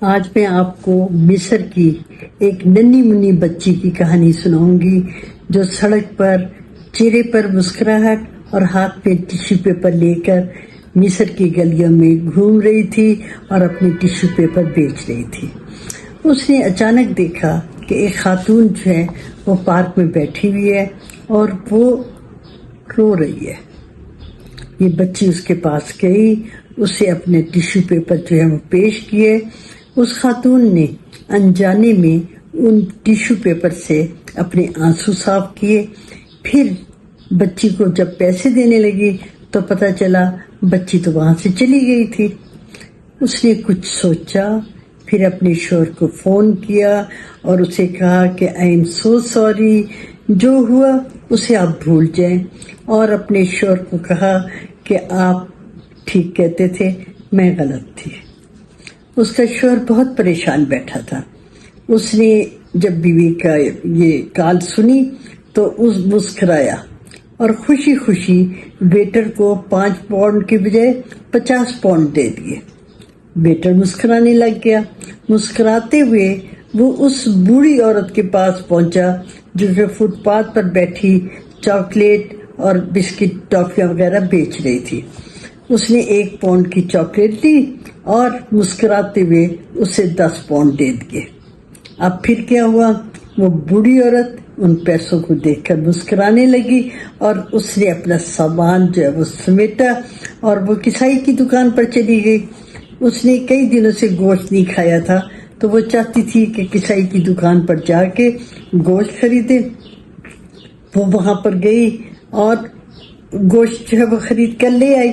آج میں آپ کو مصر کی ایک ننھی منی بچی کی کہانی سناؤں گی جو سڑک پر چہرے پر مسکراہٹ اور ہاتھ میں ٹیشو پیپر لے کر مصر کی گلیوں میں گھوم رہی تھی اور اپنے ٹیشو پیپر بیچ رہی تھی۔ اس نے اچانک دیکھا کہ ایک خاتون جو ہے وہ پارک میں بیٹھی ہوئی ہے اور وہ رو رہی ہے۔ یہ بچی اس کے پاس گئی، اسے اپنے ٹیشو پیپر جو ہے وہ پیش کیے۔ اس خاتون نے انجانے میں ان ٹیشو پیپر سے اپنے آنسو صاف کیے۔ پھر بچی کو جب پیسے دینے لگی تو پتہ چلا بچی تو وہاں سے چلی گئی تھی۔ اس نے کچھ سوچا، پھر اپنے شوہر کو فون کیا اور اسے کہا کہ آئی ایم سو سوری، جو ہوا اسے آپ بھول جائیں، اور اپنے شوہر کو کہا کہ آپ ٹھیک کہتے تھے، میں غلط تھی۔ اس کا شوہر بہت پریشان بیٹھا تھا۔ اس نے جب بیوی کا یہ کال سنی تو اس مسکرایا اور خوشی خوشی ویٹر کو 5 پاؤنڈ کے بجائے 50 پاؤنڈ دے دیے۔ ویٹر مسکرانے لگ گیا۔ مسکراتے ہوئے وہ اس بوڑھی عورت کے پاس پہنچا جو کہ فٹ پاتھ پر بیٹھی چاکلیٹ اور بسکٹ ٹافیاں وغیرہ بیچ رہی تھی۔ اس نے 1 پاؤنڈ کی چاکلیٹ لی اور مسکراتے ہوئے اسے 10 پاؤنڈ دے دیے۔ اب پھر کیا ہوا، وہ بوڑھی عورت ان پیسوں کو دیکھ کر مسکرانے لگی اور اس نے اپنا سامان جو ہے وہ سمیٹا اور وہ کسائی کی دکان پر چلی گئی۔ اس نے کئی دنوں سے گوشت نہیں کھایا تھا تو وہ چاہتی تھی کہ کسائی کی دکان پر جا کے گوشت خریدے۔ وہ وہاں پر گئی اور گوشت جو ہے وہ خرید کر لے آئی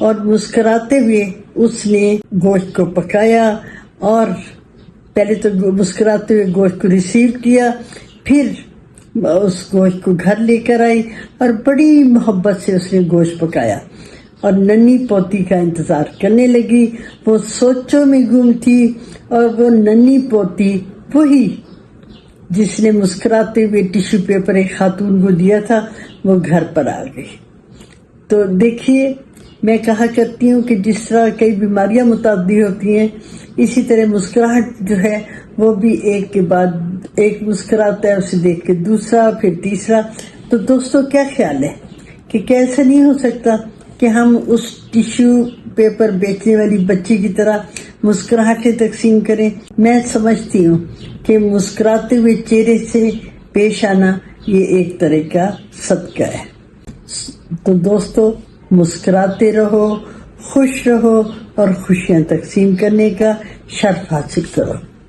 اور مسکراتے ہوئے اس نے گوشت کو پکایا اور پہلے تو مسکراتے ہوئے گوشت کو ریسیو کیا، پھر اس گوشت کو گھر لے کر آئی اور بڑی محبت سے اس نے گوشت پکایا اور ننھی پوتی کا انتظار کرنے لگی۔ وہ سوچوں میں گم تھی اور وہ ننھی پوتی وہی جس نے مسکراتے ہوئے ٹیشو پیپر ایک خاتون کو دیا تھا وہ گھر پر آ گئی۔ تو دیکھیے، میں کہا کرتی ہوں کہ جس طرح کئی بیماریاں متعدی ہوتی ہیں، اسی طرح مسکراہٹ جو ہے وہ بھی ایک کے بعد ایک مسکراتا ہے، اسے دیکھ کے دوسرا، پھر تیسرا۔ تو دوستو، کیا خیال ہے کہ کیسا نہیں ہو سکتا کہ ہم اس ٹیشو پیپر بیچنے والی بچی کی طرح مسکراہٹیں تقسیم کریں؟ میں سمجھتی ہوں کہ مسکراتے ہوئے چہرے سے پیش آنا یہ ایک طرح کا صدقہ ہے۔ تو دوستو، مسکراتے رہو، خوش رہو اور خوشیاں تقسیم کرنے کا شرف حاصل کرو۔